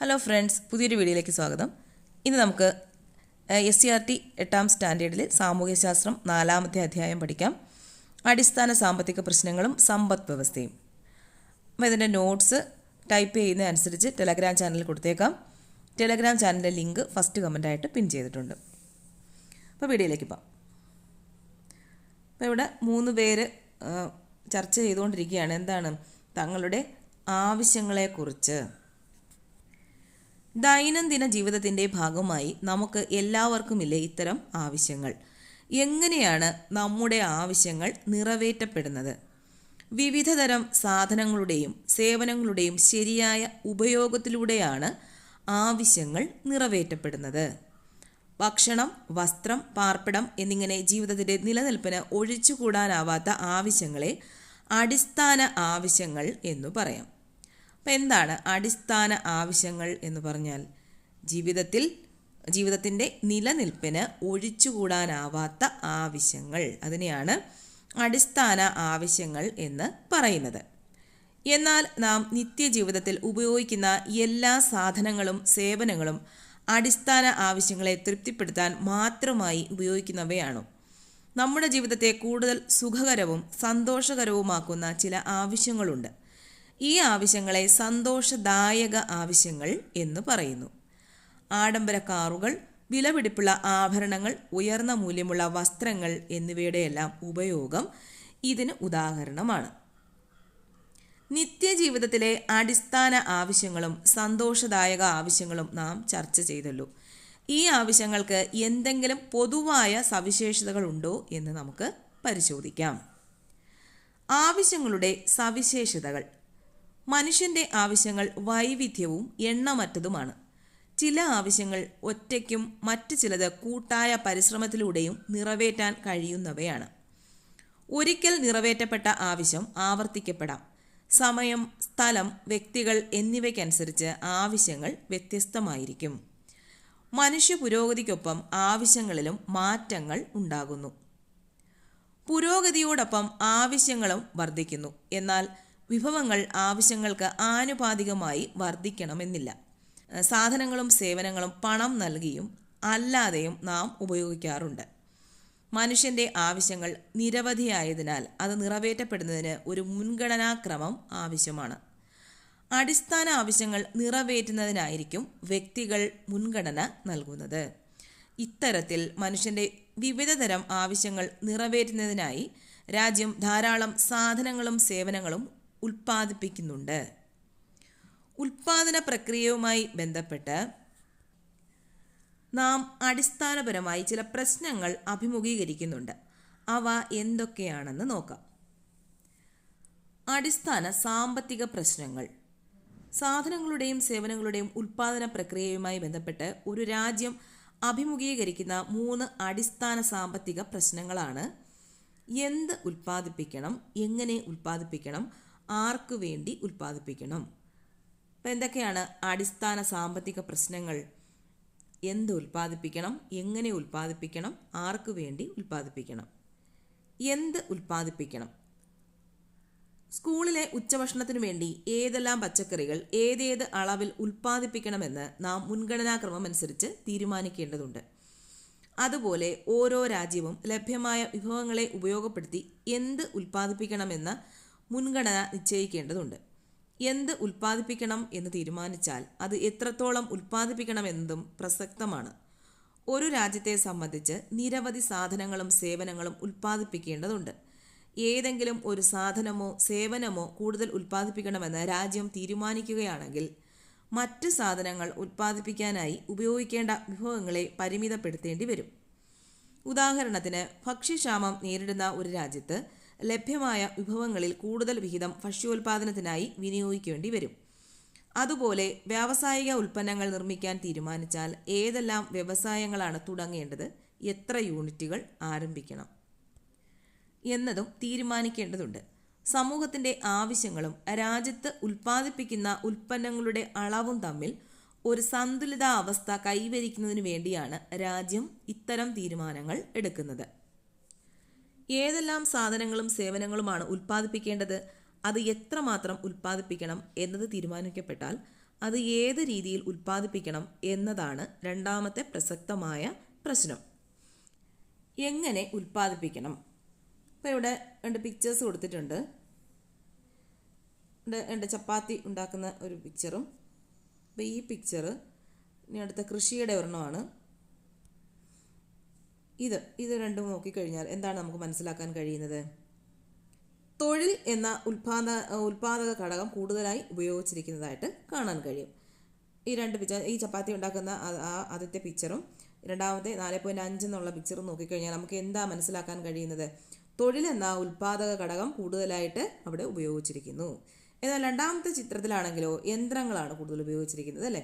Hello friends, പുതിയൊരു വീഡിയോയിലേക്ക് സ്വാഗതം. ഇന്ന് നമുക്ക് SCERT 8ാം സ്റ്റാൻഡേർഡിൽ സാമൂഹ്യശാസ്ത്രം 4ാമത്തെ അധ്യായം പഠിക്കാം. അടിസ്ഥാന സാമ്പത്തിക പ്രശ്നങ്ങളും സമ്പദ് വ്യവസ്ഥയും. അപ്പോൾ ഇതിൻ്റെ നോട്ട്സ് ടൈപ്പ് ചെയ്യുന്നതനുസരിച്ച് ടെലഗ്രാം ചാനലിൽ കൊടുത്തേക്കാം. ടെലഗ്രാം ചാനലിൻ്റെ ലിങ്ക് ഫസ്റ്റ് കമൻ്റായിട്ട് പിൻ ചെയ്തിട്ടുണ്ട്. അപ്പോൾ വീഡിയോയിലേക്ക് പോകാം. അപ്പോൾ ഇവിടെ 3 പേര് ചർച്ച ചെയ്തുകൊണ്ടിരിക്കുകയാണ്. എന്താണ്? തങ്ങളുടെ ആവശ്യങ്ങളെക്കുറിച്ച്. ദൈനംദിന ജീവിതത്തിൻ്റെ ഭാഗമായി നമുക്ക് എല്ലാവർക്കുമില്ലേ ഇത്തരം ആവശ്യങ്ങൾ. എങ്ങനെയാണ് നമ്മുടെ ആവശ്യങ്ങൾ നിറവേറ്റപ്പെടുന്നത്? വിവിധ തരം സാധനങ്ങളുടെയും സേവനങ്ങളുടെയും ശരിയായ ഉപയോഗത്തിലൂടെയാണ് ആവശ്യങ്ങൾ നിറവേറ്റപ്പെടുന്നത്. ഭക്ഷണം, വസ്ത്രം, പാർപ്പിടം എന്നിങ്ങനെ ജീവിതത്തിൻ്റെ നിലനിൽപ്പിന് ഒഴിച്ചുകൂടാനാവാത്ത ആവശ്യങ്ങളെ അടിസ്ഥാന ആവശ്യങ്ങൾ എന്നു പറയാം. അപ്പോൾ എന്താണ് അടിസ്ഥാന ആവശ്യങ്ങൾ എന്ന് പറഞ്ഞാൽ? ജീവിതത്തിൻ്റെ നിലനിൽപ്പിന് ഒഴിച്ചുകൂടാനാവാത്ത ആവശ്യങ്ങൾ, അതിനെയാണ് അടിസ്ഥാന ആവശ്യങ്ങൾ എന്ന് പറയുന്നത്. എന്നാൽ നാം നിത്യജീവിതത്തിൽ ഉപയോഗിക്കുന്ന എല്ലാ സാധനങ്ങളും സേവനങ്ങളും അടിസ്ഥാന ആവശ്യങ്ങളെ തൃപ്തിപ്പെടുത്താൻ മാത്രമായി ഉപയോഗിക്കുന്നവയാണോ? നമ്മുടെ ജീവിതത്തെ കൂടുതൽ സുഖകരവും സന്തോഷകരവുമാക്കുന്ന ചില ആവശ്യങ്ങളുണ്ട്. ഈ ആവശ്യങ്ങളെ സന്തോഷദായക ആവശ്യങ്ങൾ എന്ന് പറയുന്നു. ആഡംബര കാറുകൾ, വിലപിടിപ്പുള്ള ആഭരണങ്ങൾ, ഉയർന്ന മൂല്യമുള്ള വസ്ത്രങ്ങൾ എന്നിവയുടെയെല്ലാം ഉപയോഗം ഇതിന് ഉദാഹരണമാണ്. നിത്യജീവിതത്തിലെ അടിസ്ഥാന ആവശ്യങ്ങളും സന്തോഷദായക ആവശ്യങ്ങളും നാം ചർച്ച ചെയ്തല്ലോ. ഈ ആവശ്യങ്ങൾക്ക് എന്തെങ്കിലും പൊതുവായ സവിശേഷതകളുണ്ടോ എന്ന് നമുക്ക് പരിശോധിക്കാം. ആവശ്യങ്ങളുടെ സവിശേഷതകൾ. മനുഷ്യൻ്റെ ആവശ്യങ്ങൾ വൈവിധ്യവും എണ്ണമറ്റതുമാണ്. ചില ആവശ്യങ്ങൾ ഒറ്റയ്ക്കും മറ്റ് ചിലത് കൂട്ടായ പരിശ്രമത്തിലൂടെയും നിറവേറ്റാൻ കഴിയുന്നവയാണ്. ഒരിക്കൽ നിറവേറ്റപ്പെട്ട ആവശ്യം ആവർത്തിക്കപ്പെടാം. സമയം, സ്ഥലം, വ്യക്തികൾ എന്നിവയ്ക്കനുസരിച്ച് ആവശ്യങ്ങൾ വ്യത്യസ്തമായിരിക്കും. മനുഷ്യ പുരോഗതിക്കൊപ്പം ആവശ്യങ്ങളിലും മാറ്റങ്ങൾ ഉണ്ടാകുന്നു. പുരോഗതിയോടൊപ്പം ആവശ്യങ്ങളും വർദ്ധിക്കുന്നു. എന്നാൽ വിഭവങ്ങൾ ആവശ്യങ്ങൾക്ക് ആനുപാതികമായി വർദ്ധിക്കണമെന്നില്ല. സാധനങ്ങളും സേവനങ്ങളും പണം നൽകിയും അല്ലാതെയും നാം ഉപയോഗിക്കാറുണ്ട്. മനുഷ്യൻ്റെ ആവശ്യങ്ങൾ നിരവധിയായതിനാൽ അത് നിറവേറ്റപ്പെടുന്നതിന് ഒരു മുൻഗണനാക്രമം ആവശ്യമാണ്. അടിസ്ഥാന ആവശ്യങ്ങൾ നിറവേറ്റുന്നതിനായിരിക്കും വ്യക്തികൾ മുൻഗണന നൽകുന്നത്. ഇത്തരത്തിൽ മനുഷ്യൻ്റെ വിവിധ തരം ആവശ്യങ്ങൾ നിറവേറ്റുന്നതിനായി രാജ്യം ധാരാളം സാധനങ്ങളും സേവനങ്ങളും ഉൽപ്പാദിപ്പിക്കുന്നുണ്ട്. ഉൽപ്പാദന പ്രക്രിയയുമായി ബന്ധപ്പെട്ട് നാം അടിസ്ഥാനപരമായി ചില പ്രശ്നങ്ങൾ അഭിമുഖീകരിക്കുന്നുണ്ട്. അവ എന്തൊക്കെയാണെന്ന് നോക്കാം. അടിസ്ഥാന സാമ്പത്തിക പ്രശ്നങ്ങൾ. സാധനങ്ങളുടെയും സേവനങ്ങളുടെയും ഉൽപ്പാദന പ്രക്രിയയുമായി ബന്ധപ്പെട്ട് ഒരു രാജ്യം അഭിമുഖീകരിക്കുന്ന 3 അടിസ്ഥാന സാമ്പത്തിക പ്രശ്നങ്ങളാണ്: എന്ത് ഉൽപ്പാദിപ്പിക്കണം, എങ്ങനെ ഉൽപ്പാദിപ്പിക്കണം, ആർക്കു വേണ്ടി ഉൽപ്പാദിപ്പിക്കണം. അപ്പം എന്തൊക്കെയാണ് അടിസ്ഥാന സാമ്പത്തിക പ്രശ്നങ്ങൾ? എന്ത് ഉൽപ്പാദിപ്പിക്കണം, എങ്ങനെ ഉൽപ്പാദിപ്പിക്കണം, ആർക്കു വേണ്ടി ഉൽപ്പാദിപ്പിക്കണം. എന്ത് ഉൽപ്പാദിപ്പിക്കണം? സ്കൂളിലെ ഉച്ചഭക്ഷണത്തിനു വേണ്ടി ഏതെല്ലാം പച്ചക്കറികൾ ഏതേത് അളവിൽ ഉൽപ്പാദിപ്പിക്കണമെന്ന് നാം മുൻഗണനാക്രമം അനുസരിച്ച് തീരുമാനിക്കേണ്ടതുണ്ട്. അതുപോലെ ഓരോ രാജ്യവും ലഭ്യമായ വിഭവങ്ങളെ ഉപയോഗപ്പെടുത്തി എന്ത് ഉൽപ്പാദിപ്പിക്കണമെന്ന മുൻഗണന നിശ്ചയിക്കേണ്ടതുണ്ട്. എന്ത് ഉൽപ്പാദിപ്പിക്കണം എന്ന് തീരുമാനിച്ചാൽ അത് എത്രത്തോളം ഉൽപ്പാദിപ്പിക്കണമെന്നതും പ്രസക്തമാണ്. ഒരു രാജ്യത്തെ സംബന്ധിച്ച് നിരവധി സാധനങ്ങളും സേവനങ്ങളും ഉൽപ്പാദിപ്പിക്കേണ്ടതുണ്ട്. ഏതെങ്കിലും ഒരു സാധനമോ സേവനമോ കൂടുതൽ ഉൽപ്പാദിപ്പിക്കണമെന്ന് രാജ്യം തീരുമാനിക്കുകയാണെങ്കിൽ മറ്റ് സാധനങ്ങൾ ഉൽപ്പാദിപ്പിക്കാനായി ഉപയോഗിക്കേണ്ട വിഭവങ്ങളെ പരിമിതപ്പെടുത്തേണ്ടി വരും. ഉദാഹരണത്തിന്, ഭക്ഷ്യക്ഷാമം നേരിടുന്ന ഒരു രാജ്യത്ത് ലഭ്യമായ വിഭവങ്ങളിൽ കൂടുതൽ വിഹിതം ഭക്ഷ്യോൽപാദനത്തിനായി വിനിയോഗിക്കേണ്ടി വരും. അതുപോലെ വ്യാവസായിക ഉൽപ്പന്നങ്ങൾ നിർമ്മിക്കാൻ തീരുമാനിച്ചാൽ ഏതെല്ലാം വ്യവസായങ്ങളാണ് തുടങ്ങേണ്ടത്, എത്ര യൂണിറ്റുകൾ ആരംഭിക്കണം എന്നതും തീരുമാനിക്കേണ്ടതുണ്ട്. സമൂഹത്തിൻ്റെ ആവശ്യങ്ങളും രാജ്യത്ത് ഉൽപ്പാദിപ്പിക്കുന്ന ഉൽപ്പന്നങ്ങളുടെ അളവും തമ്മിൽ ഒരു സന്തുലിതാവസ്ഥ കൈവരിക്കുന്നതിന് വേണ്ടിയാണ് രാജ്യം ഇത്തരം തീരുമാനങ്ങൾ എടുക്കുന്നത്. ഏതെല്ലാം സാധനങ്ങളും സേവനങ്ങളുമാണ് ഉൽപ്പാദിപ്പിക്കേണ്ടത്, അത് എത്രമാത്രം ഉൽപ്പാദിപ്പിക്കണം എന്നത് തീരുമാനിക്കപ്പെട്ടാൽ അത് ഏത് രീതിയിൽ ഉൽപ്പാദിപ്പിക്കണം എന്നതാണ് രണ്ടാമത്തെ പ്രസക്തമായ പ്രശ്നം. എങ്ങനെ ഉൽപ്പാദിപ്പിക്കണം? അപ്പോൾ ഇവിടെ 2 പിക്ചേഴ്സ് കൊടുത്തിട്ടുണ്ട്. രണ്ട് ചപ്പാത്തി ഉണ്ടാക്കുന്ന ഒരു പിക്ചറും, അപ്പോൾ ഈ പിക്ചർ ഇനി അടുത്ത കൃഷിയുടെ ഒരെണ്ണമാണ്. ഇത് രണ്ടും നോക്കിക്കഴിഞ്ഞാൽ എന്താണ് നമുക്ക് മനസ്സിലാക്കാൻ കഴിയുന്നത്? തൊഴിൽ എന്ന ഉൽപാദക ഘടകം കൂടുതലായി ഉപയോഗിച്ചിരിക്കുന്നതായിട്ട് കാണാൻ കഴിയും. ഈ 2 പിക്ചർ, ഈ ചപ്പാത്തി ഉണ്ടാക്കുന്ന ആദ്യത്തെ പിക്ചറും രണ്ടാമത്തെ 4.5 എന്നുള്ള പിക്ചറും നോക്കിക്കഴിഞ്ഞാൽ നമുക്ക് എന്താ മനസ്സിലാക്കാൻ കഴിയുന്നത്? തൊഴിൽ എന്ന ഉൽപാദക ഘടകം കൂടുതലായിട്ട് അവിടെ ഉപയോഗിച്ചിരിക്കുന്നു. എന്നാൽ രണ്ടാമത്തെ ചിത്രത്തിലാണെങ്കിലോ യന്ത്രങ്ങളാണ് കൂടുതൽ ഉപയോഗിച്ചിരിക്കുന്നത്, അല്ലേ?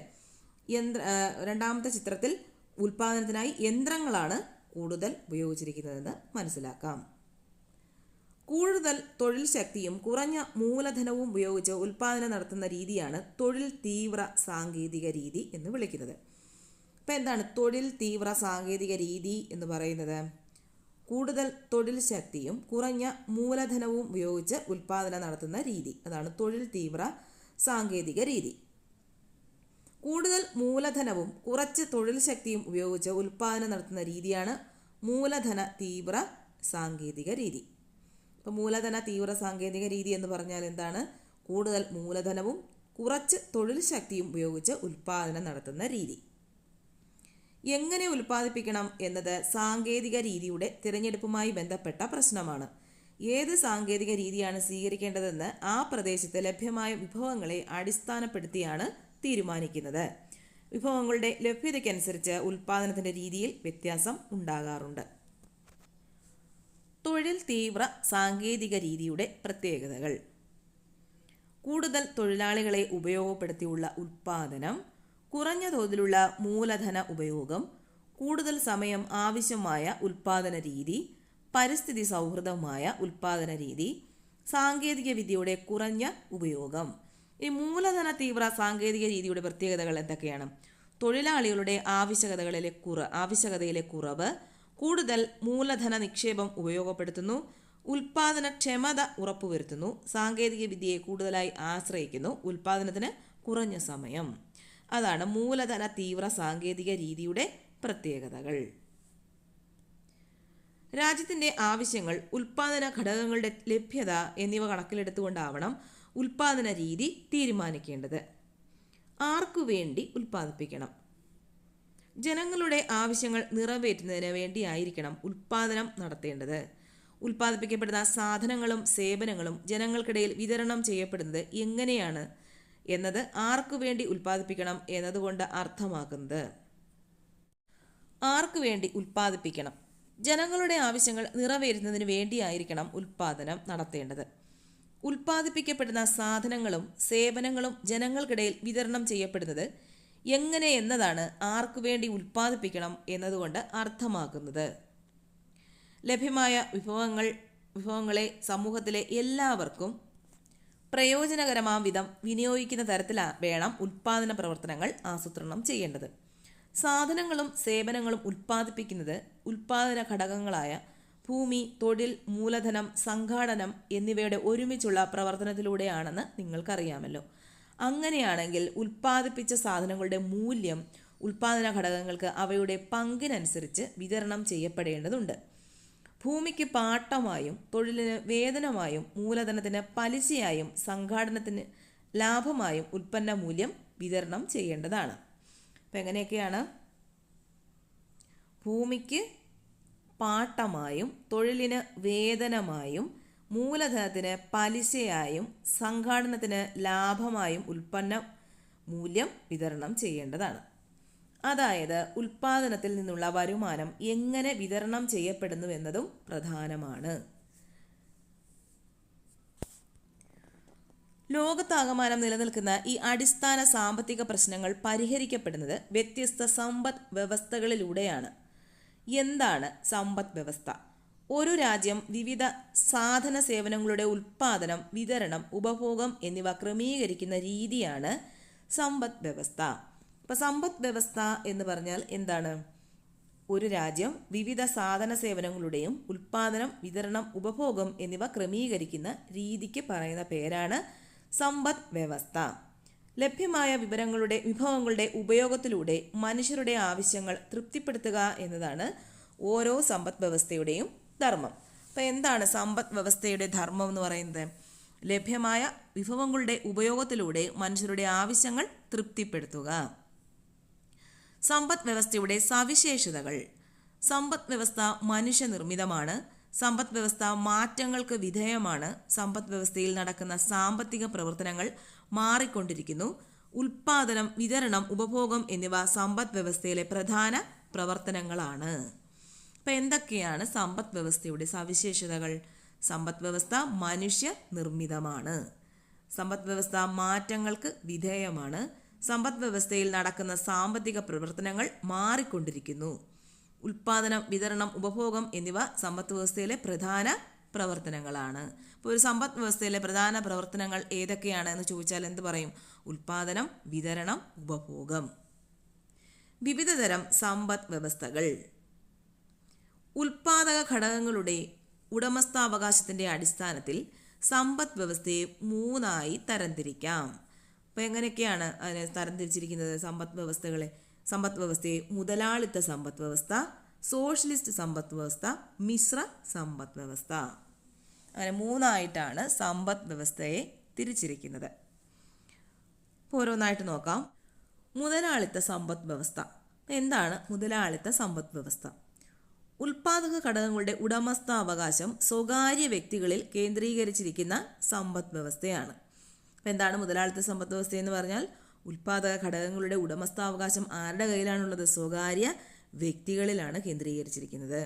രണ്ടാമത്തെ ചിത്രത്തിൽ ഉൽപാദനത്തിനായി യന്ത്രങ്ങളാണ് കൂടുതൽ ഉപയോഗിച്ചിരിക്കുന്നതെന്ന് മനസ്സിലാക്കാം. കൂടുതൽ തൊഴിൽ ശക്തിയും കുറഞ്ഞ മൂലധനവും ഉപയോഗിച്ച് ഉൽപാദനം നടത്തുന്ന രീതിയാണ് തൊഴിൽ തീവ്ര സാങ്കേതിക രീതി എന്ന് വിളിക്കുന്നത്. അപ്പം എന്താണ് തൊഴിൽ തീവ്ര സാങ്കേതിക രീതി എന്ന് പറയുന്നത്? കൂടുതൽ തൊഴിൽ ശക്തിയും കുറഞ്ഞ മൂലധനവും ഉപയോഗിച്ച് ഉൽപാദനം നടത്തുന്ന രീതി, അതാണ് തൊഴിൽ തീവ്ര സാങ്കേതിക രീതി. കൂടുതൽ മൂലധനവും കുറച്ച് തൊഴിൽ ശക്തിയും ഉപയോഗിച്ച് ഉൽപാദനം നടത്തുന്ന രീതിയാണ് മൂലധന തീവ്ര സാങ്കേതിക രീതി. അപ്പോൾ മൂലധന തീവ്ര സാങ്കേതിക രീതി എന്ന് പറഞ്ഞാൽ എന്താണ്? കൂടുതൽ മൂലധനവും കുറച്ച് തൊഴിൽ ശക്തിയും ഉപയോഗിച്ച് ഉൽപാദനം നടത്തുന്ന രീതി. എങ്ങനെ ഉൽപ്പാദിപ്പിക്കണം എന്നത് സാങ്കേതിക രീതിയുടെ തിരഞ്ഞെടുപ്പുമായി ബന്ധപ്പെട്ട പ്രശ്നമാണ്. ഏത് സാങ്കേതിക രീതിയാണ് സ്വീകരിക്കേണ്ടതെന്ന് ആ പ്രദേശത്ത് ലഭ്യമായ വിഭവങ്ങളെ അടിസ്ഥാനപ്പെടുത്തിയാണ് തീരുമാനിക്കുന്നത്. വിഭവങ്ങളുടെ ലഭ്യതയ്ക്കനുസരിച്ച് ഉൽപാദനത്തിൻ്റെ രീതിയിൽ വ്യത്യാസം ഉണ്ടാകാറുണ്ട്. തൊഴിൽ തീവ്ര സാങ്കേതിക രീതിയുടെ പ്രത്യേകതകൾ: കൂടുതൽ തൊഴിലാളികളെ ഉപയോഗപ്പെടുത്തിയുള്ള ഉൽപാദനം, കുറഞ്ഞ തോതിലുള്ള മൂലധന ഉപയോഗം, കൂടുതൽ സമയം ആവശ്യമായ ഉൽപാദന രീതി, പരിസ്ഥിതി സൗഹൃദമായ ഉൽപാദന രീതി, സാങ്കേതിക വിദ്യയുടെ കുറഞ്ഞ ഉപയോഗം. ഈ മൂലധന തീവ്ര സാങ്കേതിക രീതിയുടെ പ്രത്യേകതകൾ എന്തൊക്കെയാണ്? തൊഴിലാളികളുടെ ആവശ്യകതയിലെ കുറവ്, കൂടുതൽ മൂലധന നിക്ഷേപം ഉപയോഗപ്പെടുത്തുന്നു, ഉൽപാദനക്ഷമത ഉറപ്പുവരുത്തുന്നു, സാങ്കേതിക വിദ്യയെ കൂടുതലായി ആശ്രയിക്കുന്നു, ഉൽപാദനത്തിന് കുറഞ്ഞ സമയം. അതാണ് മൂലധന തീവ്ര സാങ്കേതിക രീതിയുടെ പ്രത്യേകതകൾ. രാജ്യത്തിൻ്റെ ആവശ്യങ്ങൾ, ഉൽപാദന ഘടകങ്ങളുടെ ലഭ്യത എന്നിവ കണക്കിലെടുത്തുകൊണ്ടാവണം ഉൽപാദന രീതി തീരുമാനിക്കേണ്ടത്. ആർക്കു വേണ്ടി ഉൽപ്പാദിപ്പിക്കണം? ജനങ്ങളുടെ ആവശ്യങ്ങൾ നിറവേറ്റുന്നതിന് വേണ്ടിയായിരിക്കണം ഉൽപാദനം നടത്തേണ്ടത്. ഉൽപ്പാദിപ്പിക്കപ്പെടുന്ന സാധനങ്ങളും സേവനങ്ങളും ജനങ്ങൾക്കിടയിൽ വിതരണം ചെയ്യപ്പെടുന്നത് എങ്ങനെയാണ് എന്നത് ആർക്കു വേണ്ടി ഉൽപ്പാദിപ്പിക്കണം എന്നതുകൊണ്ട് അർത്ഥമാക്കുന്നത്. ആർക്കു വേണ്ടി ഉൽപ്പാദിപ്പിക്കണം? ജനങ്ങളുടെ ആവശ്യങ്ങൾ നിറവേറ്റുന്നതിന് വേണ്ടിയായിരിക്കണം ഉൽപാദനം നടത്തേണ്ടത്. ഉൽപ്പാദിപ്പിക്കപ്പെടുന്ന സാധനങ്ങളും സേവനങ്ങളും ജനങ്ങൾക്കിടയിൽ വിതരണം ചെയ്യപ്പെടുന്നത് എങ്ങനെ എന്നതാണ് ആർക്കു വേണ്ടി ഉൽപ്പാദിപ്പിക്കണം എന്നതുകൊണ്ട് അർത്ഥമാക്കുന്നത്. ലഭ്യമായ വിഭവങ്ങളെ സമൂഹത്തിലെ എല്ലാവർക്കും പ്രയോജനകരമാം വിധം വിനിയോഗിക്കുന്ന തരത്തിൽ വേണം ഉൽപാദന പ്രവർത്തനങ്ങൾ ആസൂത്രണം ചെയ്യേണ്ടത്. സാധനങ്ങളും സേവനങ്ങളും ഉൽപ്പാദിപ്പിക്കുന്നത് ഉൽപാദന ഘടകങ്ങളായ ഭൂമി, തൊഴിൽ, മൂലധനം, സംഘാടനം എന്നിവയുടെ ഒരുമിച്ചുള്ള പ്രവർത്തനത്തിലൂടെയാണെന്ന് നിങ്ങൾക്കറിയാമല്ലോ. അങ്ങനെയാണെങ്കിൽ ഉൽപ്പാദിപ്പിച്ച സാധനങ്ങളുടെ മൂല്യം ഉൽപാദന ഘടകങ്ങൾക്ക് അവയുടെ പങ്കിനനുസരിച്ച് വിതരണം ചെയ്യപ്പെടേണ്ടതുണ്ട്. ഭൂമിക്ക് പാട്ടമായും, തൊഴിലിന് വേതനമായും, മൂലധനത്തിന് പലിശയായും, സംഘാടനത്തിന് ലാഭമായും ഉൽപ്പന്ന മൂല്യം വിതരണം ചെയ്യേണ്ടതാണ്. അപ്പം എങ്ങനെയൊക്കെയാണ്? ഭൂമിക്ക് പാട്ടമായും, തൊഴിലിന് വേതനമായും, മൂലധനത്തിന് പലിശയായും, സംഘാടനത്തിന് ലാഭമായും ഉൽപ്പന്ന മൂല്യം വിതരണം ചെയ്യേണ്ടതാണ്. അതായത് ഉൽപാദനത്തിൽ നിന്നുള്ള വരുമാനം എങ്ങനെ വിതരണം ചെയ്യപ്പെടുന്നുവെന്നതും പ്രധാനമാണ്. ലോകത്താകമാനം നിലനിൽക്കുന്ന ഈ അടിസ്ഥാന സാമ്പത്തിക പ്രശ്നങ്ങൾ പരിഹരിക്കപ്പെടുന്നത് വ്യത്യസ്ത സമ്പദ് വ്യവസ്ഥകളിലൂടെയാണ്. എന്താണ് സമ്പദ് വ്യവസ്ഥ? ഒരു രാജ്യം വിവിധ സാധന സേവനങ്ങളുടെ ഉൽപ്പാദനം, വിതരണം, ഉപഭോഗം എന്നിവ ക്രമീകരിക്കുന്ന രീതിയാണ് സമ്പദ് വ്യവസ്ഥ. അപ്പോൾ സമ്പദ് വ്യവസ്ഥ എന്ന് പറഞ്ഞാൽ എന്താണ്? ഒരു രാജ്യം വിവിധ സാധന സേവനങ്ങളുടെയും ഉൽപ്പാദനം, വിതരണം, ഉപഭോഗം എന്നിവ ക്രമീകരിക്കുന്ന രീതിക്ക് പറയുന്ന പേരാണ് സമ്പദ് വ്യവസ്ഥ. ലഭ്യമായ വിഭവങ്ങളുടെ ഉപയോഗത്തിലൂടെ മനുഷ്യരുടെ ആവശ്യങ്ങൾ തൃപ്തിപ്പെടുത്തുക എന്നതാണ് ഓരോ സമ്പദ് വ്യവസ്ഥയുടെയും ധർമ്മം. അപ്പോൾ എന്താണ് സമ്പദ് വ്യവസ്ഥയുടെ ധർമ്മം എന്ന് പറയുന്നത്? ലഭ്യമായ വിഭവങ്ങളുടെ ഉപയോഗത്തിലൂടെ മനുഷ്യരുടെ ആവശ്യങ്ങൾ തൃപ്തിപ്പെടുത്തുക. സമ്പദ് വ്യവസ്ഥയുടെ സവിശേഷതകൾ. സമ്പദ് വ്യവസ്ഥ മനുഷ്യനിർമ്മിതമാണ്. സമ്പദ് വ്യവസ്ഥ മാറ്റങ്ങൾക്ക് വിധേയമാണ്. സമ്പദ് വ്യവസ്ഥയിൽ നടക്കുന്ന സാമ്പത്തിക പ്രവർത്തനങ്ങൾ മാറിക്കൊണ്ടിരിക്കുന്നു. ഉൽപാദനം, വിതരണം, ഉപഭോഗം എന്നിവ സമ്പദ് വ്യവസ്ഥയിലെ പ്രധാന പ്രവർത്തനങ്ങളാണ്. അപ്പം എന്തൊക്കെയാണ് സമ്പദ് വ്യവസ്ഥയുടെ സവിശേഷതകൾ? സമ്പദ് വ്യവസ്ഥ മനുഷ്യ നിർമ്മിതമാണ്. സമ്പദ് വ്യവസ്ഥ മാറ്റങ്ങൾക്ക് വിധേയമാണ്. സമ്പദ് വ്യവസ്ഥയിൽ നടക്കുന്ന സാമ്പത്തിക പ്രവർത്തനങ്ങൾ മാറിക്കൊണ്ടിരിക്കുന്നു. ഉൽപാദനം, വിതരണം, ഉപഭോഗം എന്നിവ സമ്പദ് വ്യവസ്ഥയിലെ പ്രധാന പ്രവർത്തനങ്ങളാണ്. ഇപ്പോൾ ഒരു സമ്പദ് വ്യവസ്ഥയിലെ പ്രധാന പ്രവർത്തനങ്ങൾ ഏതൊക്കെയാണ് എന്ന് ചോദിച്ചാൽ എന്ത് പറയും? ഉൽപാദനം, വിതരണം, ഉപഭോഗം. വിവിധതരം സമ്പദ് വ്യവസ്ഥകൾ. ഉൽപാദക ഘടകങ്ങളുടെ ഉടമസ്ഥാവകാശത്തിൻ്റെ അടിസ്ഥാനത്തിൽ സമ്പദ് വ്യവസ്ഥയെ 3ആയി തരംതിരിക്കാം. അപ്പോൾ എങ്ങനെയൊക്കെയാണ് അതിനെ തരംതിരിച്ചിരിക്കുന്നത്? സമ്പദ് വ്യവസ്ഥയെ മുതലാളിത്ത സമ്പദ് വ്യവസ്ഥ, സോഷ്യലിസ്റ്റ് സമ്പദ് വ്യവസ്ഥ, മിശ്ര സമ്പദ് വ്യവസ്ഥ. അങ്ങനെ 3ആയിട്ടാണ് സമ്പദ് വ്യവസ്ഥയെ തിരിച്ചിരിക്കുന്നത്. അപ്പോൾ ഓരോന്നായിട്ട് നോക്കാം. മുതലാളിത്ത സമ്പദ് വ്യവസ്ഥ. എന്താണ് മുതലാളിത്ത സമ്പദ് വ്യവസ്ഥ? ഉൽപാദക ഘടകങ്ങളുടെ ഉടമസ്ഥാവകാശം സ്വകാര്യ വ്യക്തികളിൽ കേന്ദ്രീകരിച്ചിരിക്കുന്ന സമ്പദ് വ്യവസ്ഥയാണ്. അപ്പോൾ എന്താണ് മുതലാളിത്ത സമ്പദ് വ്യവസ്ഥ എന്ന് പറഞ്ഞാൽ? ഉൽപാദക ഘടകങ്ങളുടെ ഉടമസ്ഥാവകാശം ആരുടെ കയ്യിലാണുള്ളത്? സ്വകാര്യ വ്യക്തികളിലാണ് കേന്ദ്രീകരിച്ചിരിക്കുന്നത്.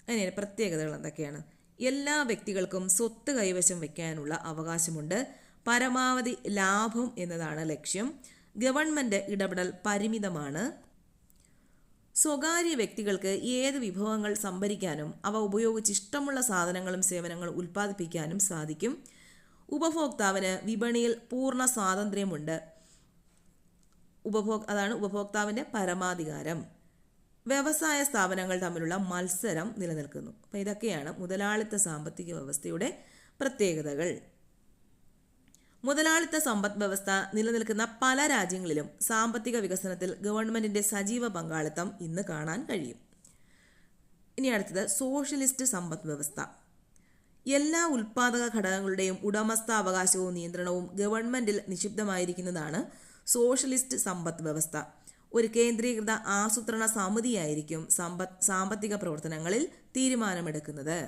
അതിന് പ്രത്യേകതകൾ എന്തൊക്കെയാണ്? എല്ലാ വ്യക്തികൾക്കും സ്വത്ത് കൈവശം വയ്ക്കാനുള്ള അവകാശമുണ്ട്. പരമാവധി ലാഭം എന്നതാണ് ലക്ഷ്യം. ഗവൺമെൻറ് ഇടപെടൽ പരിമിതമാണ്. സ്വകാര്യ വ്യക്തികൾക്ക് ഏത് വിഭവങ്ങൾ സംഭരിക്കാനും അവ ഉപയോഗിച്ച് ഇഷ്ടമുള്ള സാധനങ്ങളും സേവനങ്ങളും ഉൽപ്പാദിപ്പിക്കാനും സാധിക്കും. ഉപഭോക്താവിന് വിപണിയിൽ പൂർണ്ണ സ്വാതന്ത്ര്യമുണ്ട്. അതാണ് ഉപഭോക്താവിൻ്റെ പരമാധികാരം. വ്യവസായ സ്ഥാപനങ്ങൾ തമ്മിലുള്ള മത്സരം നിലനിൽക്കുന്നു. അപ്പോൾ ഇതൊക്കെയാണ് മുതലാളിത്ത സാമ്പത്തിക വ്യവസ്ഥയുടെ പ്രത്യേകതകൾ. മുതലാളിത്ത സമ്പദ് വ്യവസ്ഥ നിലനിൽക്കുന്ന പല രാജ്യങ്ങളിലും സാമ്പത്തിക വികസനത്തിൽ ഗവൺമെൻറ്റിൻ്റെ സജീവ പങ്കാളിത്തം ഇന്ന് കാണാൻ കഴിയും. ഇനി അടുത്തത് സോഷ്യലിസ്റ്റ് സമ്പദ് വ്യവസ്ഥ. എല്ലാ ഉൽപാദക ഘടകങ്ങളുടെയും ഉടമസ്ഥാവകാശവും നിയന്ത്രണവും ഗവൺമെൻറ്റിൽ നിക്ഷിപ്തമായിരിക്കുന്നതാണ് സോഷ്യലിസ്റ്റ് സമ്പദ് വ്യവസ്ഥ. ഒരു കേന്ദ്രീകൃത ആസൂത്രണ സമിതിയായിരിക്കും സാമ്പത്തിക പ്രവർത്തനങ്ങളിൽ തീരുമാനമെടുക്കുന്നത്.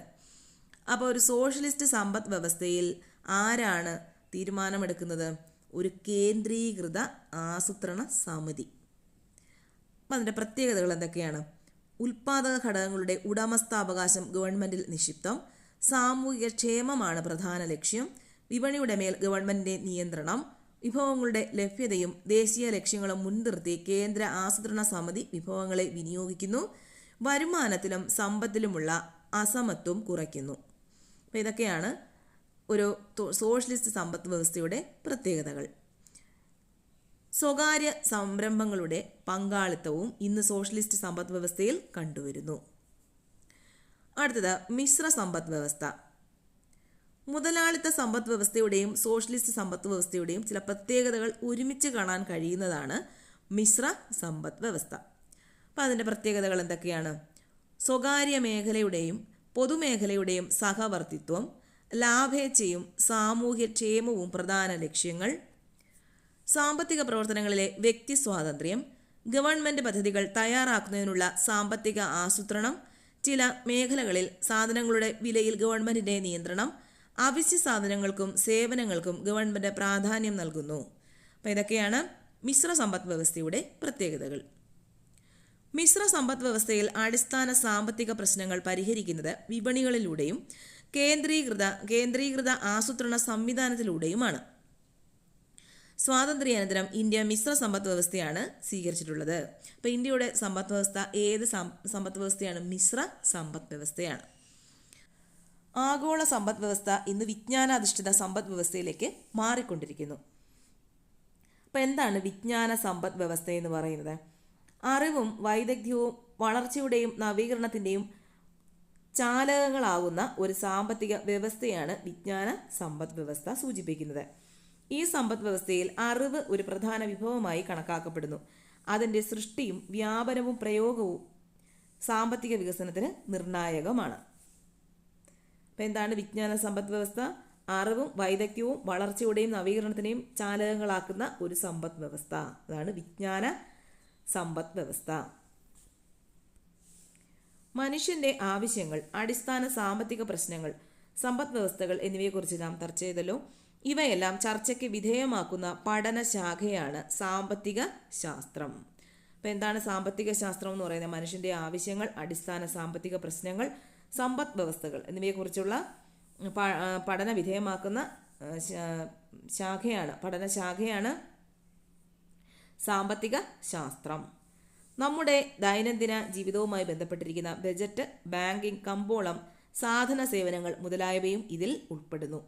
അപ്പോൾ ഒരു സോഷ്യലിസ്റ്റ് സമ്പദ് വ്യവസ്ഥയിൽ ആരാണ് തീരുമാനമെടുക്കുന്നത്? ഒരു കേന്ദ്രീകൃത ആസൂത്രണ സമിതി. അപ്പം അതിൻ്റെ പ്രത്യേകതകൾ എന്തൊക്കെയാണ്? ഉൽപാദക ഘടകങ്ങളുടെ ഉടമസ്ഥാവകാശം ഗവൺമെൻറ്റിൽ നിക്ഷിപ്തം. സാമൂഹിക ക്ഷേമമാണ് പ്രധാന ലക്ഷ്യം. വിപണിയുടെ മേൽ ഗവൺമെൻറ്റിൻ്റെ നിയന്ത്രണം. വിഭവങ്ങളുടെ ലഭ്യതയും ദേശീയ ലക്ഷ്യങ്ങളും മുൻനിർത്തി കേന്ദ്ര ആസൂത്രണ സമിതി വിഭവങ്ങളെ വിനിയോഗിക്കുന്നു. വരുമാനത്തിലും സമ്പത്തിലുമുള്ള അസമത്വം കുറയ്ക്കുന്നു. അപ്പോൾ ഇതൊക്കെയാണ് ഒരു സോഷ്യലിസ്റ്റ് സമ്പദ് വ്യവസ്ഥയുടെ പ്രത്യേകതകൾ. സ്വകാര്യ സംരംഭങ്ങളുടെ പങ്കാളിത്തവും ഇന്ന് സോഷ്യലിസ്റ്റ് സമ്പദ് വ്യവസ്ഥയിൽ കണ്ടുവരുന്നു. അടുത്തത് മിശ്ര സമ്പദ് വ്യവസ്ഥ. മുതലാളിത്ത സമ്പദ് വ്യവസ്ഥയുടെയും സോഷ്യലിസ്റ്റ് സമ്പദ് വ്യവസ്ഥയുടെയും ചില പ്രത്യേകതകൾ ഒരുമിച്ച് കാണാൻ കഴിയുന്നതാണ് മിശ്ര സമ്പദ് വ്യവസ്ഥ. അപ്പോൾ അതിൻ്റെ പ്രത്യേകതകൾ എന്തൊക്കെയാണ്? സ്വകാര്യ മേഖലയുടെയും പൊതുമേഖലയുടെയും സഹവർത്തിത്വം, ലാഭേച്ഛയും സാമൂഹ്യക്ഷേമവും പ്രധാന ലക്ഷ്യങ്ങൾ, സാമ്പത്തിക പ്രവർത്തനങ്ങളിലെ വ്യക്തി സ്വാതന്ത്ര്യം, ഗവൺമെൻറ് പദ്ധതികൾ തയ്യാറാക്കുന്നതിനുള്ള സാമ്പത്തിക ആസൂത്രണം, ചില മേഖലകളിൽ സാധനങ്ങളുടെ വിലയിൽ ഗവൺമെൻറ്റിൻ്റെ നിയന്ത്രണം, അവശ്യ സാധനങ്ങൾക്കും സേവനങ്ങൾക്കും ഗവൺമെൻറ് പ്രാധാന്യം നൽകുന്നു. അപ്പോൾ ഇതൊക്കെയാണ് മിശ്ര സമ്പദ് വ്യവസ്ഥയുടെ പ്രത്യേകതകൾ. മിശ്ര സമ്പദ് വ്യവസ്ഥയിൽ അടിസ്ഥാന സാമ്പത്തിക പ്രശ്നങ്ങൾ പരിഹരിക്കുന്നത് വിപണികളിലൂടെയും കേന്ദ്രീകൃത ആസൂത്രണ സംവിധാനത്തിലൂടെയുമാണ്. സ്വാതന്ത്ര്യാനന്തരം ഇന്ത്യ മിശ്ര സമ്പദ് വ്യവസ്ഥയാണ് സ്വീകരിച്ചിട്ടുള്ളത്. അപ്പോൾ ഇന്ത്യയുടെ സമ്പദ് വ്യവസ്ഥ ഏത് സമ്പദ് വ്യവസ്ഥയാണ്? മിശ്ര സമ്പദ് വ്യവസ്ഥയാണ്. ആഗോള സമ്പദ് വ്യവസ്ഥ ഇന്ന് വിജ്ഞാനാധിഷ്ഠിത സമ്പദ് വ്യവസ്ഥയിലേക്ക് മാറിക്കൊണ്ടിരിക്കുന്നു. അപ്പോൾ എന്താണ് വിജ്ഞാന സമ്പദ് വ്യവസ്ഥ എന്ന് പറയുന്നത്? അറിവും വൈദഗ്ധ്യവും വളർച്ചയുടെയും നവീകരണത്തിൻ്റെയും ചാലകങ്ങളാകുന്ന ഒരു സാമ്പത്തിക വ്യവസ്ഥയാണ് വിജ്ഞാന സമ്പദ് വ്യവസ്ഥ സൂചിപ്പിക്കുന്നത്. ഈ സമ്പദ് വ്യവസ്ഥയിൽ അറിവ് ഒരു പ്രധാന വിഭവമായി കണക്കാക്കപ്പെടുന്നു. അതിൻ്റെ സൃഷ്ടിയും വ്യാപനവും പ്രയോഗവും സാമ്പത്തിക വികസനത്തിന് നിർണായകമാണ്. അപ്പം എന്താണ് വിജ്ഞാന സമ്പദ് വ്യവസ്ഥ? അറിവും വൈദഗ്ധ്യവും വളർച്ചയുടെയും നവീകരണത്തിനെയും ചാലകങ്ങളാക്കുന്ന ഒരു സമ്പദ് വ്യവസ്ഥ. അതാണ് വിജ്ഞാന സമ്പദ് വ്യവസ്ഥ. മനുഷ്യന്റെ ആവശ്യങ്ങൾ, അടിസ്ഥാന സാമ്പത്തിക പ്രശ്നങ്ങൾ, സമ്പദ് വ്യവസ്ഥകൾ എന്നിവയെക്കുറിച്ച് നാം ചർച്ച ചെയ്തല്ലോ. ഇവയെല്ലാം ചർച്ചയ്ക്ക് വിധേയമാക്കുന്ന പഠനശാഖയാണ് സാമ്പത്തിക ശാസ്ത്രം. അപ്പം എന്താണ് സാമ്പത്തിക ശാസ്ത്രം എന്ന് പറയുന്നത്? മനുഷ്യന്റെ ആവശ്യങ്ങൾ, അടിസ്ഥാന സാമ്പത്തിക പ്രശ്നങ്ങൾ, സമ്പദ് വ്യവസ്ഥകൾ എന്നിവയെക്കുറിച്ചുള്ള പഠന വിധേയമാക്കുന്ന പഠനശാഖയാണ് സാമ്പത്തിക ശാസ്ത്രം. നമ്മുടെ ദൈനംദിന ജീവിതവുമായി ബന്ധപ്പെട്ടിരിക്കുന്ന ബജറ്റ്, ബാങ്കിംഗ്, കമ്പോളം, സാധന സേവനങ്ങൾ മുതലായവയും ഇതിൽ ഉൾപ്പെടുന്നു.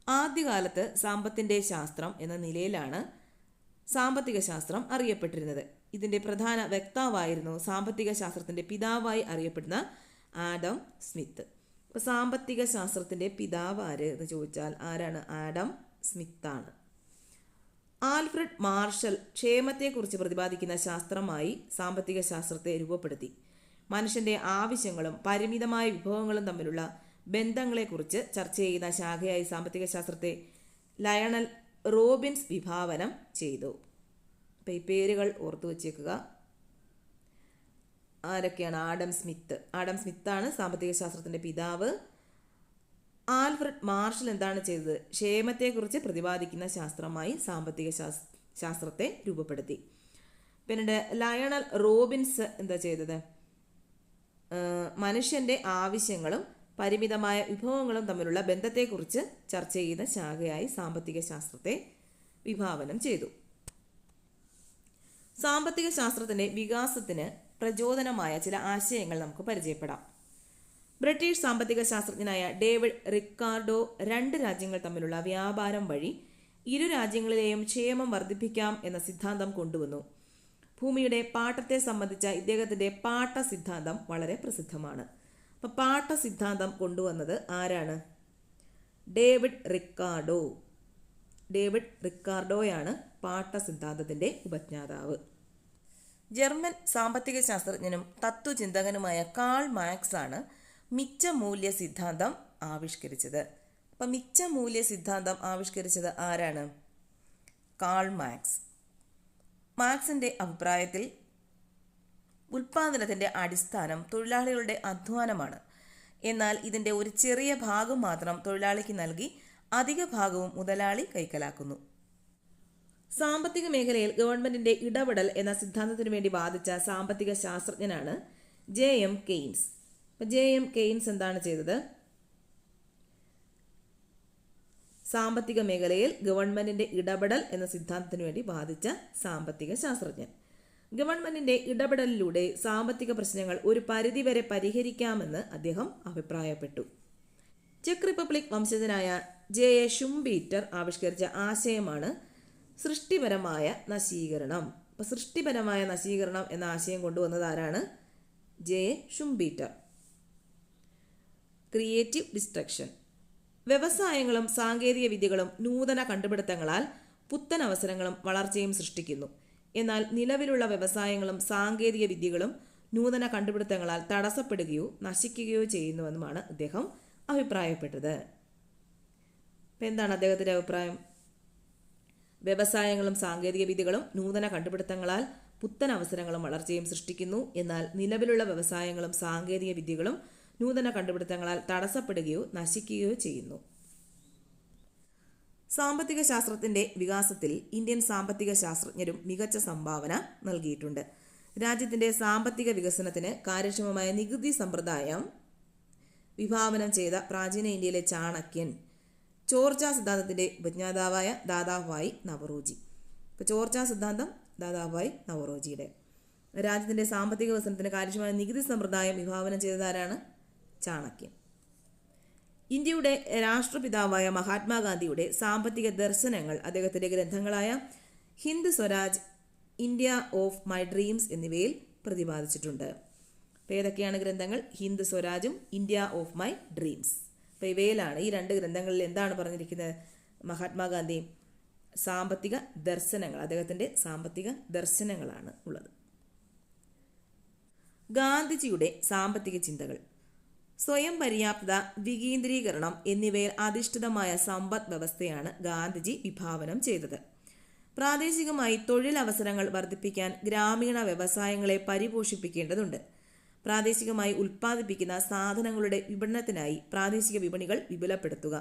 ആദ്യകാലത്ത് സാമ്പത്തിൻ്റെ ശാസ്ത്രം എന്ന നിലയിലാണ് സാമ്പത്തിക ശാസ്ത്രം അറിയപ്പെട്ടിരുന്നത്. ഇതിൻ്റെ പ്രധാന വക്താവായിരുന്നു സാമ്പത്തിക ശാസ്ത്രത്തിൻ്റെ പിതാവായി അറിയപ്പെടുന്ന ആഡം സ്മിത്ത്. അപ്പോൾ സാമ്പത്തിക ശാസ്ത്രത്തിൻ്റെ പിതാവ് ആര് എന്ന് ചോദിച്ചാൽ ആരാണ്? ആഡം സ്മിത്താണ്. ആൽഫ്രഡ് മാർഷൽ ക്ഷേമത്തെക്കുറിച്ച് പ്രതിപാദിക്കുന്ന ശാസ്ത്രമായി സാമ്പത്തിക ശാസ്ത്രത്തെ രൂപപ്പെടുത്തി. മനുഷ്യൻ്റെ ആവശ്യങ്ങളും പരിമിതമായ വിഭവങ്ങളും തമ്മിലുള്ള ബന്ധങ്ങളെക്കുറിച്ച് ചർച്ച ചെയ്യുന്ന ശാഖയായി സാമ്പത്തിക ശാസ്ത്രത്തെ ലയണൽ റോബിൻസ് വിഭാവനം ചെയ്തു. അപ്പോൾ ഈ പേരുകൾ ഓർത്തു വച്ചേക്കുക. ആരൊക്കെയാണ്? ആഡം സ്മിത്താണ് സാമ്പത്തിക ശാസ്ത്രത്തിൻ്റെ പിതാവ്. ആൽഫ്രഡ് മാർഷൽ എന്താണ് ചെയ്തത്? ക്ഷേമത്തെക്കുറിച്ച് പ്രതിപാദിക്കുന്ന ശാസ്ത്രമായി സാമ്പത്തിക ശാസ്ത്രത്തെ രൂപപ്പെടുത്തി. പിന്നീട് ലയണൽ റോബിൻസ് എന്താ ചെയ്തത്? മനുഷ്യൻ്റെ ആവശ്യങ്ങളും പരിമിതമായ വിഭവങ്ങളും തമ്മിലുള്ള ബന്ധത്തെക്കുറിച്ച് ചർച്ച ചെയ്യുന്ന ശാഖയായി സാമ്പത്തിക ശാസ്ത്രത്തെ വിഭാവനം ചെയ്തു. സാമ്പത്തിക ശാസ്ത്രത്തിൻ്റെ വികാസത്തിന് പ്രചോദനമായ ചില ആശയങ്ങൾ നമുക്ക് പരിചയപ്പെടാം. ബ്രിട്ടീഷ് സാമ്പത്തിക ശാസ്ത്രജ്ഞനായ ഡേവിഡ് റിക്കാർഡോ 2 രാജ്യങ്ങൾ തമ്മിലുള്ള വ്യാപാരം വഴി ഇരു രാജ്യങ്ങളിലെയും ക്ഷേമം വർദ്ധിപ്പിക്കാം എന്ന സിദ്ധാന്തം കൊണ്ടുവന്നു. ഭൂമിയുടെ പാട്ടത്തെ സംബന്ധിച്ച ഇദ്ദേഹത്തിൻ്റെ പാട്ട സിദ്ധാന്തം വളരെ പ്രസിദ്ധമാണ്. അപ്പം പാട്ട സിദ്ധാന്തം കൊണ്ടുവന്നത് ആരാണ്? ഡേവിഡ് റിക്കാർഡോയാണ് പാട്ട സിദ്ധാന്തത്തിൻ്റെ ഉപജ്ഞാതാവ്. ജർമ്മൻ സാമ്പത്തിക ശാസ്ത്രജ്ഞനും തത്വചിന്തകനുമായ കാൾ മാർക്സ് ആണ് മിച്ചമൂല്യ സിദ്ധാന്തം ആവിഷ്കരിച്ചത്. അപ്പം മിച്ചമൂല്യ സിദ്ധാന്തം ആവിഷ്കരിച്ചത് ആരാണ്? Karl Marx. മാർക്സിൻ്റെ അഭിപ്രായത്തിൽ ഉൽപ്പാദനത്തിൻ്റെ അടിസ്ഥാനം തൊഴിലാളികളുടെ അധ്വാനമാണ്. എന്നാൽ ഇതിൻ്റെ ഒരു ചെറിയ ഭാഗം മാത്രം തൊഴിലാളിക്ക് നൽകി അധിക ഭാഗവും മുതലാളി കൈക്കലാക്കുന്നു. സാമ്പത്തിക മേഖലയിൽ ഗവൺമെന്റിന്റെ ഇടപെടൽ എന്ന സിദ്ധാന്തത്തിനു വേണ്ടി വാദിച്ച സാമ്പത്തിക ശാസ്ത്രജ്ഞനാണ് ജെ.എം. കെയ്ൻസ്. ജെ.എം. കെയ്ൻസ് എന്താണ് ചെയ്തത്? സാമ്പത്തിക മേഖലയിൽ ഗവൺമെന്റിന്റെ ഇടപെടൽ എന്ന സിദ്ധാന്തത്തിനു വേണ്ടി വാദിച്ച സാമ്പത്തിക ശാസ്ത്രജ്ഞൻ. ഗവൺമെന്റിന്റെ ഇടപെടലിലൂടെ സാമ്പത്തിക പ്രശ്നങ്ങൾ ഒരു പരിധിവരെ പരിഹരിക്കാമെന്ന് അദ്ദേഹം അഭിപ്രായപ്പെട്ടു. ചെക്ക് റിപ്പബ്ലിക് വംശജനായ ജെ.എ. ഷുംപീറ്റർ ആവിഷ്കരിച്ച ആശയമാണ് സൃഷ്ടിപരമായ നശീകരണം. അപ്പോൾ സൃഷ്ടിപരമായ നശീകരണം എന്ന ആശയം കൊണ്ടുവന്നത് ആരാണ്? ജെ.എ. ഷുംപീറ്റർ. Creative destruction. വ്യവസായങ്ങളും സാങ്കേതിക വിദ്യകളും നൂതന കണ്ടുപിടുത്തങ്ങളാൽ പുത്തൻ അവസരങ്ങളും വളർച്ചയും സൃഷ്ടിക്കുന്നു. എന്നാൽ നിലവിലുള്ള വ്യവസായങ്ങളും സാങ്കേതിക വിദ്യകളും നൂതന കണ്ടുപിടുത്തങ്ങളാൽ തടസ്സപ്പെടുകയോ നശിക്കുകയോ ചെയ്യുന്നുവെന്നുമാണ് അദ്ദേഹം അഭിപ്രായപ്പെട്ടത്. അപ്പം എന്താണ് അദ്ദേഹത്തിൻ്റെ അഭിപ്രായം? വ്യവസായങ്ങളും സാങ്കേതിക വിദ്യകളും നൂതന കണ്ടുപിടുത്തങ്ങളാൽ പുത്തൻ അവസരങ്ങളും വളർച്ചയും സൃഷ്ടിക്കുന്നു. എന്നാൽ നിലവിലുള്ള വ്യവസായങ്ങളും സാങ്കേതിക വിദ്യകളും നൂതന കണ്ടുപിടുത്തങ്ങളാൽ തടസ്സപ്പെടുകയോ നശിക്കുകയോ ചെയ്യുന്നു. സാമ്പത്തിക ശാസ്ത്രത്തിൻ്റെ വികാസത്തിൽ ഇന്ത്യൻ സാമ്പത്തിക ശാസ്ത്രജ്ഞരും മികച്ച സംഭാവന നൽകിയിട്ടുണ്ട്. രാജ്യത്തിൻ്റെ സാമ്പത്തിക വികസനത്തിന് കാര്യക്ഷമമായ നികുതി സമ്പ്രദായം വിഭാവനം ചെയ്ത പ്രാചീന ഇന്ത്യയിലെ ചാണക്യൻ ചോർച്ച സിദ്ധാന്തത്തിൻ്റെ ഉപജ്ഞാതാവായ ദാദാഭായ് നവറോജി. ഇപ്പോൾ ചോർച്ച സിദ്ധാന്തം ദാദാഭായ് നവറോജിയുടെ. രാജ്യത്തിൻ്റെ സാമ്പത്തിക വികസനത്തിന് കാര്യക്ഷമമായ നികുതി സമ്പ്രദായം വിഭാവനം ചെയ്തതാരാണ്? ചാണക്യൻ. ഇന്ത്യയുടെ രാഷ്ട്രപിതാവായ മഹാത്മാഗാന്ധിയുടെ സാമ്പത്തിക ദർശനങ്ങൾ അദ്ദേഹത്തിൻ്റെ ഗ്രന്ഥങ്ങളായ Hind Swaraj, India of my dreams എന്നിവയിൽ പ്രതിപാദിച്ചിട്ടുണ്ട്. അപ്പോൾ ഏതൊക്കെയാണ് ഗ്രന്ഥങ്ങൾ? ഹിന്ദ് സ്വരാജും ഇന്ത്യ ഓഫ് മൈ ഡ്രീംസ്. അപ്പോൾ ഇവയിലാണ്, ഈ 2 ഗ്രന്ഥങ്ങളിൽ എന്താണ് പറഞ്ഞിരിക്കുന്നത്? മഹാത്മാഗാന്ധി സാമ്പത്തിക ദർശനങ്ങൾ, അദ്ദേഹത്തിൻ്റെ സാമ്പത്തിക ദർശനങ്ങളാണ് ഉള്ളത്. ഗാന്ധിജിയുടെ സാമ്പത്തിക ചിന്തകൾ. സ്വയം പര്യാപ്തത, വികേന്ദ്രീകരണം എന്നിവയിൽ അധിഷ്ഠിതമായ സമ്പദ് വ്യവസ്ഥയാണ് ഗാന്ധിജി വിഭാവനം ചെയ്തത്. പ്രാദേശികമായി തൊഴിലവസരങ്ങൾ വർദ്ധിപ്പിക്കാൻ ഗ്രാമീണ വ്യവസായങ്ങളെ പരിപോഷിപ്പിക്കേണ്ടതുണ്ട്. പ്രാദേശികമായി ഉൽപ്പാദിപ്പിക്കുന്ന സാധനങ്ങളുടെ വിപണനത്തിനായി പ്രാദേശിക വിപണികൾ വിപുലപ്പെടുത്തുക.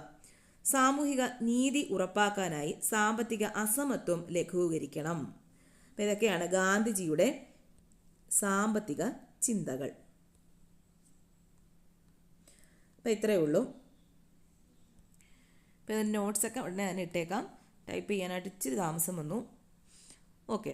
സാമൂഹിക നീതി ഉറപ്പാക്കാനായി സാമ്പത്തിക അസമത്വം ലഘൂകരിക്കണം. അപ്പം ഇതൊക്കെയാണ് ഗാന്ധിജിയുടെ സാമ്പത്തിക ചിന്തകൾ. അപ്പോൾ ഇത്രയേ ഉള്ളൂ. അപ്പോൾ നോട്ട്സൊക്കെ ഉടനെ തന്നെ ഇട്ടേക്കാം. ടൈപ്പ് ചെയ്യാനായിട്ട് ഇച്ചിരി താമസം വന്നു. ഓക്കെ.